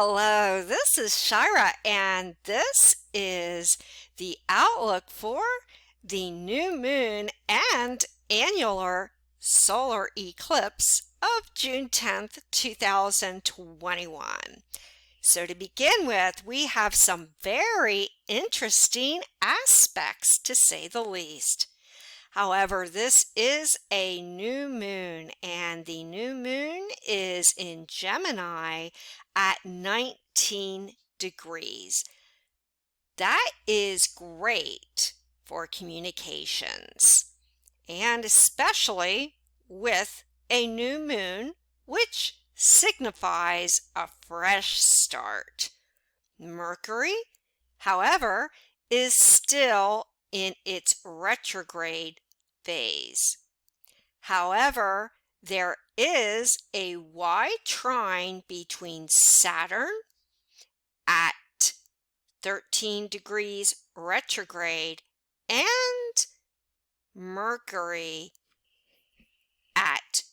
Hello, this is Shira, and this is the outlook for the new moon and annular solar eclipse of June 10th, 2021. So to begin with, we have some very interesting aspects, to say the least. However, this is a new moon, and the new moon is in Gemini at 19 degrees. That is great for communications, and especially with a new moon, which signifies a fresh start. Mercury, however, is still in its retrograde phase. However, there is a wide trine between Saturn at 13 degrees retrograde and Mercury at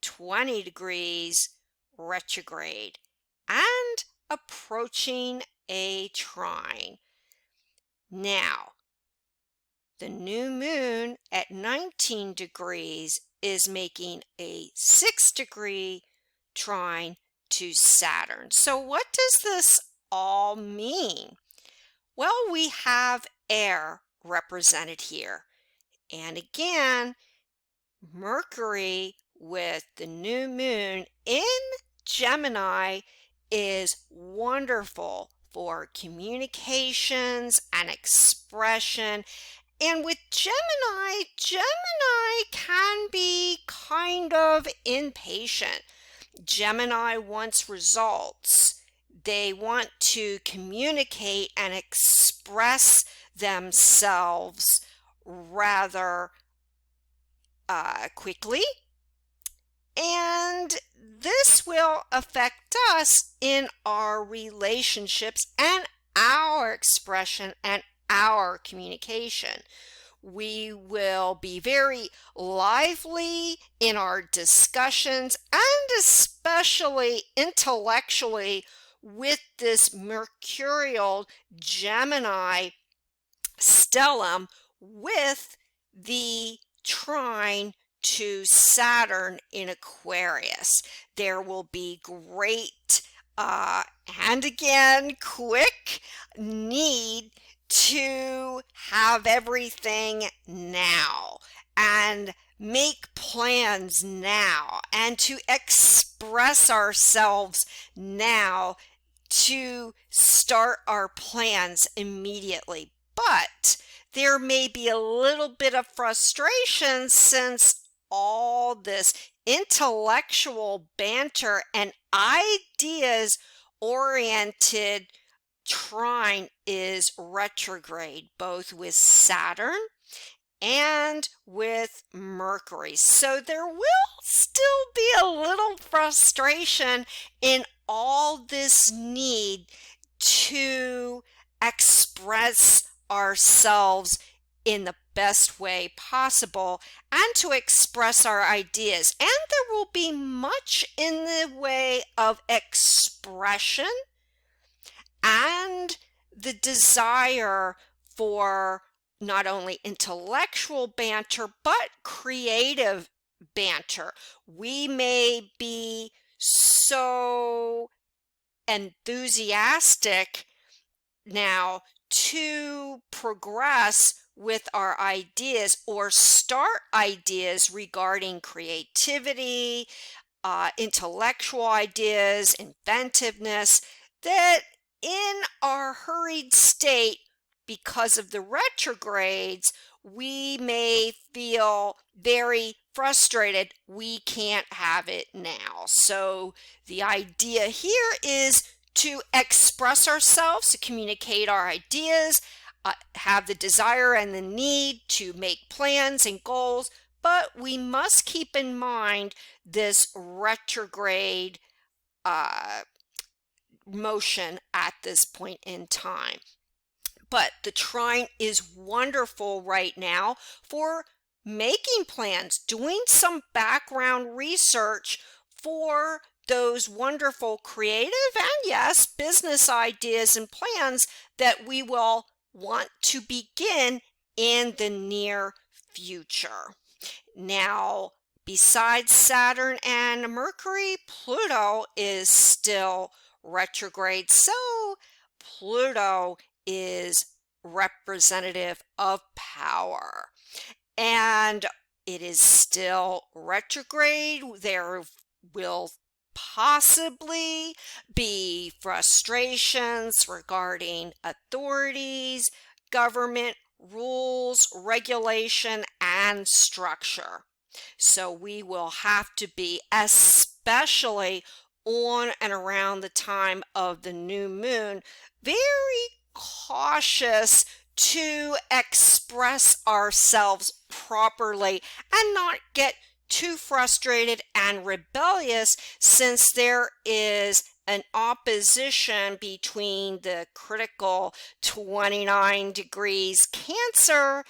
20 degrees retrograde and approaching a trine. Now, the new moon at 19 degrees is making a 6-degree trine to Saturn. So what does this all mean? Well, we have air represented here. And again, Mercury with the new moon in Gemini is wonderful for communications and expression. And with Gemini can be kind of impatient. Gemini wants results. They want to communicate and express themselves rather quickly. And this will affect us in our relationships and our expression and our communication. We will be very lively in our discussions and especially intellectually with this mercurial Gemini stellium with the trine to Saturn in Aquarius. There will be great and again quick need to have everything now and make plans now and to express ourselves now to start our plans immediately. But there may be a little bit of frustration since all this intellectual banter and ideas oriented trine is retrograde, both with Saturn and with Mercury. So there will still be a little frustration in all this need to express ourselves in the best way possible and to express our ideas. And there will be much in the way of expression and the desire for not only intellectual banter, but creative banter. We may be so enthusiastic now to progress with our ideas or start ideas regarding creativity, intellectual ideas, inventiveness, that in our hurried state, because of the retrogrades, we may feel very frustrated. We can't have it now. So the idea here is to express ourselves, to communicate our ideas, have the desire and the need to make plans and goals, but we must keep in mind this retrograde motion at this point in time. But the trine is wonderful right now for making plans, doing some background research for those wonderful creative and, yes, business ideas and plans that we will want to begin in the near future. Now, besides Saturn and Mercury, Pluto is still retrograde. So, Pluto is representative of power. And it is still retrograde. There will possibly be frustrations regarding authorities, government rules, regulation, and structure. So we will have to be, especially on and around the time of the new moon, very cautious to express ourselves properly and not get too frustrated and rebellious, since there is an opposition between the critical 29 degrees Cancer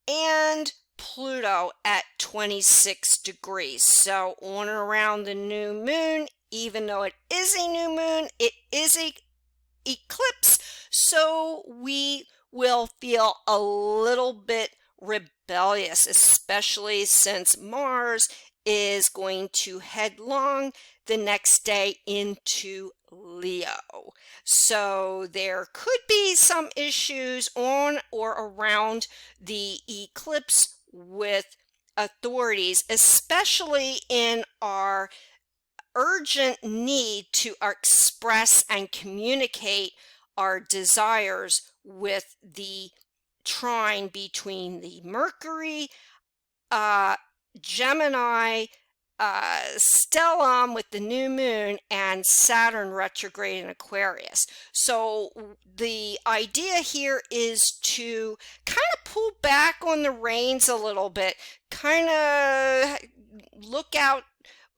and Pluto at 26 degrees. So on and around the new moon, even though it is a new moon, it is a eclipse, so we will feel a little bit rebellious, especially since Mars is going to headlong the next day into Leo. So there could be some issues on or around the eclipse with authorities, especially in our urgent need to express and communicate our desires with the trine between the Mercury, Gemini, stellium with the new moon, and Saturn retrograde in Aquarius. So the idea here is to kind of pull back on the reins a little bit, kind of look out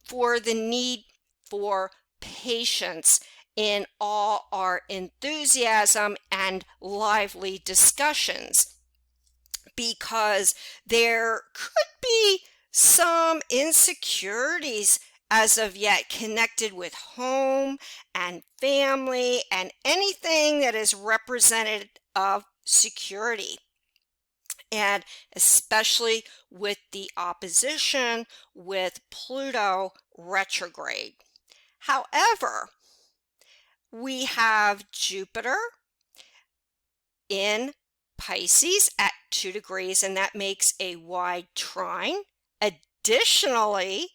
for the need for patience in all our enthusiasm and lively discussions, because there could be some insecurities as of yet connected with home and family and anything that is representative of security, and especially with the opposition with Pluto retrograde. However, we have Jupiter in Pisces at 2 degrees, and that makes a wide trine. Additionally,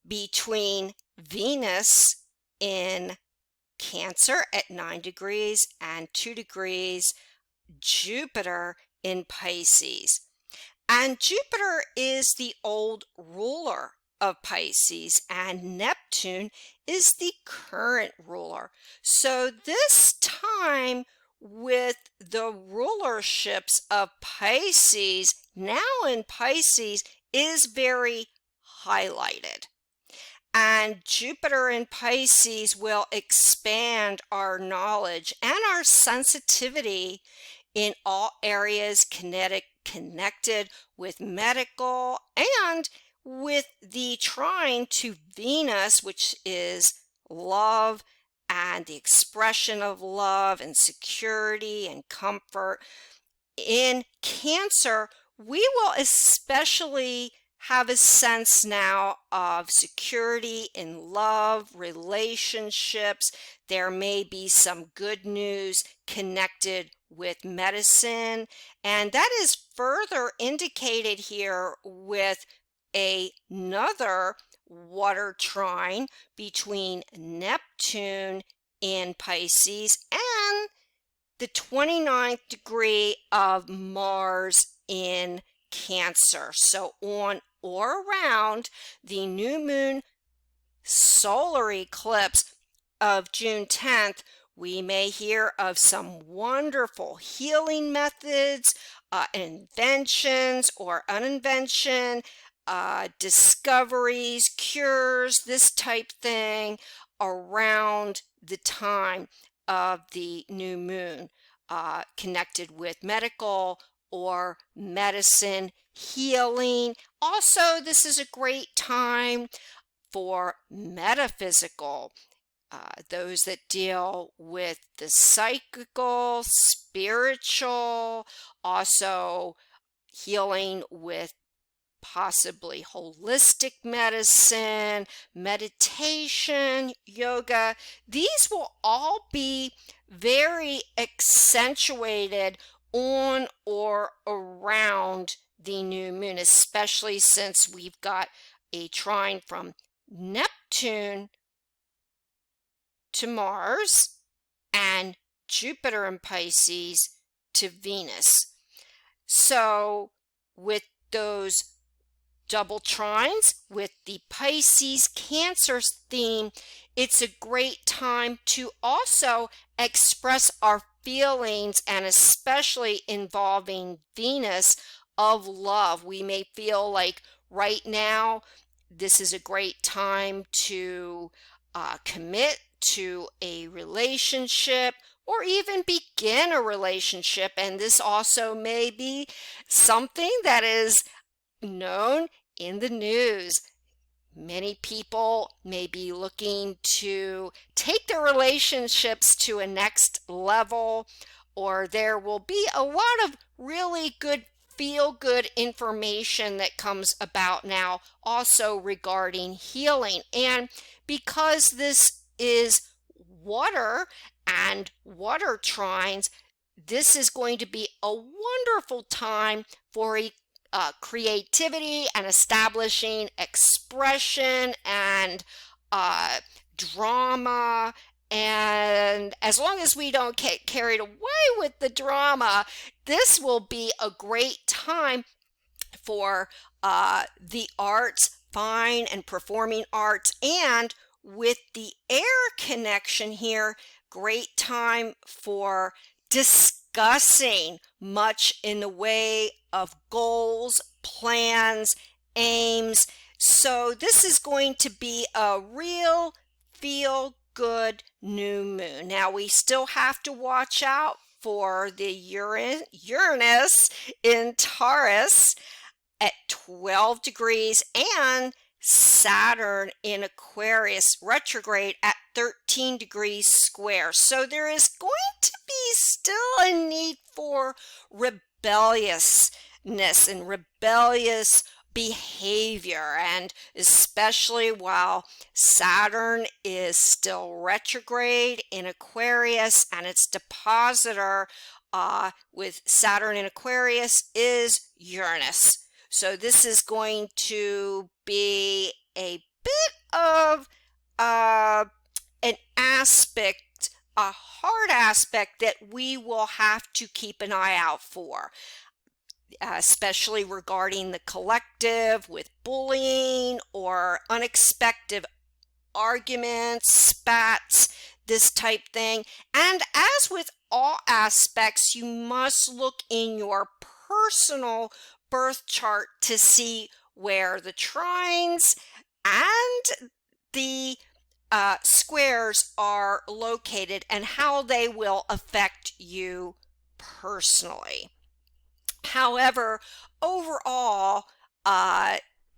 between Venus in Cancer at 9 degrees and 2 degrees, Jupiter in Pisces. And Jupiter is the old ruler of Pisces, and Neptune is the current ruler. So this time with the rulerships of Pisces, now in Pisces, is very highlighted. And Jupiter in Pisces will expand our knowledge and our sensitivity in all areas connected with medical and with the trine to Venus, which is love and the expression of love and security and comfort. In Cancer, we will especially have a sense now of security in love, relationships. There may be some good news connected with medicine, and that is further indicated here with another water trine between Neptune in Pisces and the 29th degree of Mars in Cancer. So on or around the new moon solar eclipse of June 10th, we may hear of some wonderful healing methods, inventions or uninvention, discoveries, cures, this type thing around the time of the new moon, connected with medical or medicine, healing. Also, this is a great time for metaphysical, those that deal with the psychical, spiritual, also healing with possibly holistic medicine, meditation, yoga. These will all be very accentuated on or around the new moon, especially since we've got a trine from Neptune to Mars and Jupiter in Pisces to Venus. So with those double trines, with the Pisces Cancer theme, it's a great time to also express our feelings, and especially involving Venus, of love. We may feel like right now this is a great time to commit to a relationship or even begin a relationship, and this also may be something that is known in the news. Many people may be looking to take their relationships to a next level, or there will be a lot of really good feel-good information that comes about now also regarding healing. And because this is water and water trines, this is going to be a wonderful time for creativity and establishing expression and drama. And as long as we don't get carried away with the drama, this will be a great time for the arts, fine and performing arts. And with the air connection here, great time for discussing much in the way of goals, plans, aims. So this is going to be a real feel-good new moon. Now we still have to watch out for the Uranus in Taurus at 12 degrees and Saturn in Aquarius retrograde at 13 degrees square. So there is going to be still a need for rebelliousness and rebellious behavior, and especially while Saturn is still retrograde in Aquarius, and its depositor with Saturn in Aquarius is Uranus. So this is going to be a bit of an aspect, a hard aspect that we will have to keep an eye out for, especially regarding the collective with bullying or unexpected arguments, spats, this type thing. And as with all aspects, you must look in your personal birth chart to see where the trines and the squares are located and how they will affect you personally. However, overall,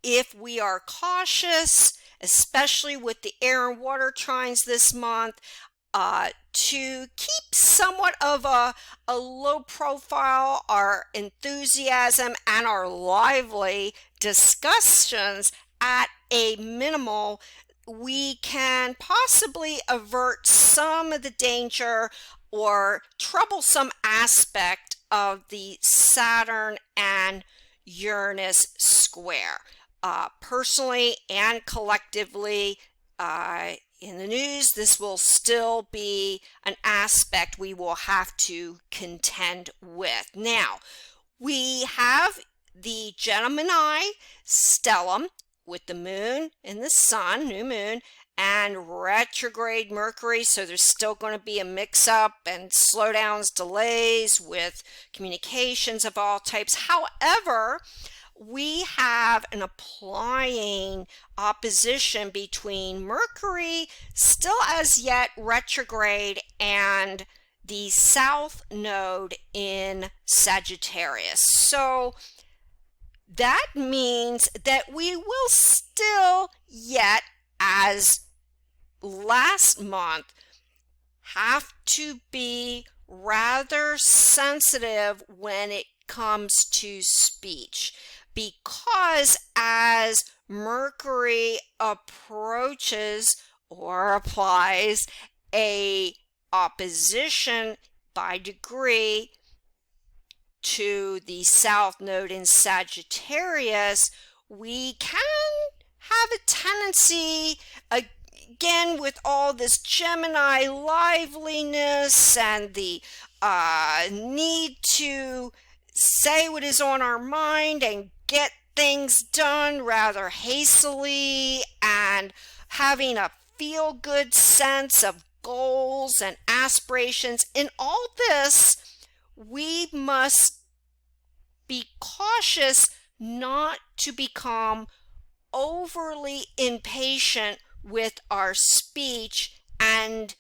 if we are cautious, especially with the air and water trines this month, to keep somewhat of a low profile, our enthusiasm and our lively discussions at a minimal, we can possibly avert some of the danger or troublesome aspect of the Saturn and Uranus square. Personally and collectively, in the news, this will still be an aspect we will have to contend with. Now, we have the Gemini stellium with the moon and the sun, new moon, and retrograde Mercury, so there's still going to be a mix-up and slowdowns, delays with communications of all types. However, we have an applying opposition between Mercury, still as yet retrograde, and the South Node in Sagittarius. So that means that we will still yet as last month, have to be rather sensitive when it comes to speech, because as Mercury approaches or applies a opposition by degree to the South Node in Sagittarius, we can have a tendency, again, with all this Gemini liveliness and the need to say what is on our mind and get things done rather hastily, and having a feel-good sense of goals and aspirations. In all this, we must be cautious not to become overly impatient with our speech, and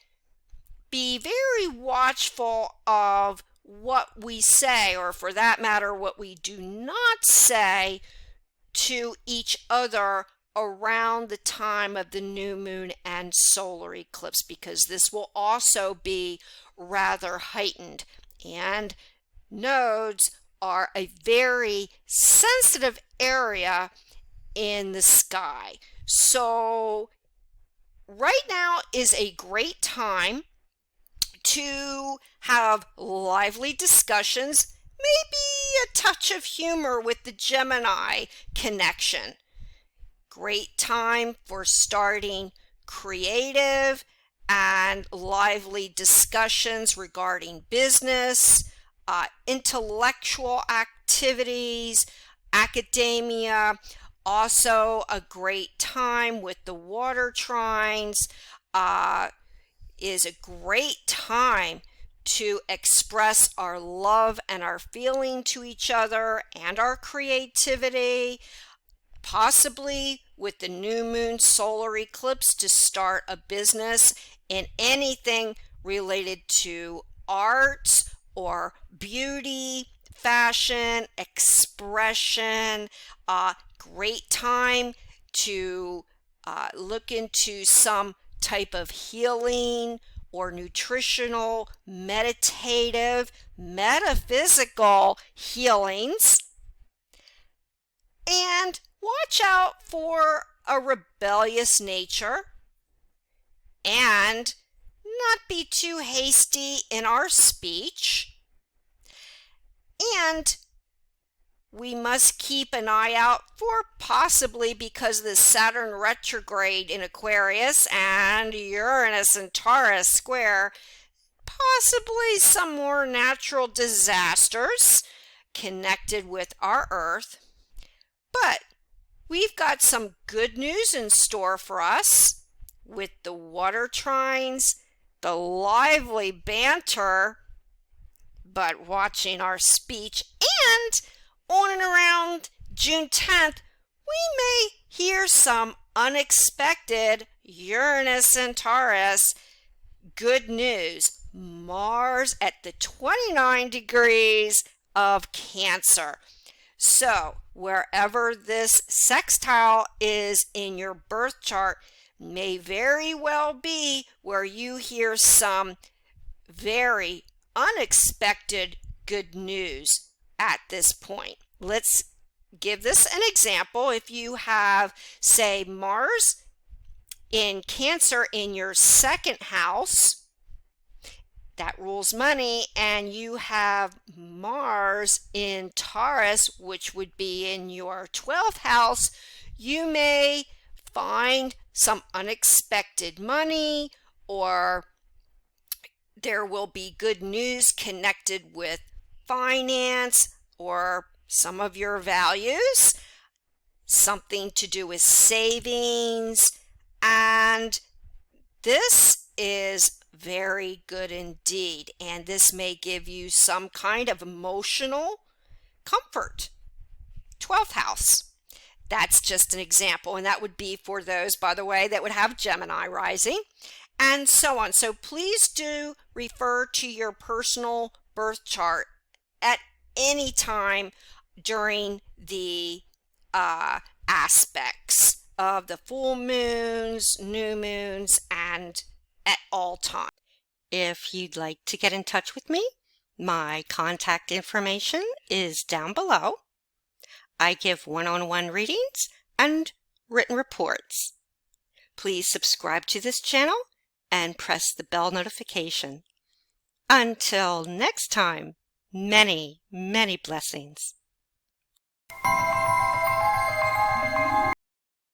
be very watchful of what we say, or for that matter, what we do not say to each other around the time of the new moon and solar eclipse, because this will also be rather heightened. And nodes are a very sensitive area in the sky. So right now is a great time to have lively discussions, maybe a touch of humor with the Gemini connection. Great time for starting creative and lively discussions regarding business, intellectual activities, academia. Also a great time with the water trines. Is a great time to express our love and our feeling to each other and our creativity, possibly with the new moon solar eclipse to start a business in anything related to arts or beauty, fashion, expression. Great time to look into some type of healing or nutritional, meditative, metaphysical healings. And watch out for a rebellious nature, and not be too hasty in our speech. And we must keep an eye out for, possibly because of the Saturn retrograde in Aquarius and Uranus and Taurus square, possibly some more natural disasters connected with our Earth. But we've got some good news in store for us with the water trines, the lively banter, but watching our speech, and on and around June 10th, we may hear some unexpected Uranus and Taurus good news. Mars at the 29 degrees of Cancer. So wherever this sextile is in your birth chart may very well be where you hear some very unexpected good news at this point. Let's give this an example. If you have, say, Mars in Cancer in your second house, that rules money, and you have Mars in Taurus, which would be in your 12th house, you may find some unexpected money, or there will be good news connected with finance or some of your values, something to do with savings, and this is very good indeed, and this may give you some kind of emotional comfort. 12th house, that's just an example, and that would be for those, by the way, that would have Gemini rising, and so on. So please do refer to your personal birth chart at any time during the aspects of the full moons, new moons, and at all times. If you'd like to get in touch with me, my contact information is down below. I give one-on-one readings and written reports. Please subscribe to this channel and press the bell notification. Until next time, many, many blessings.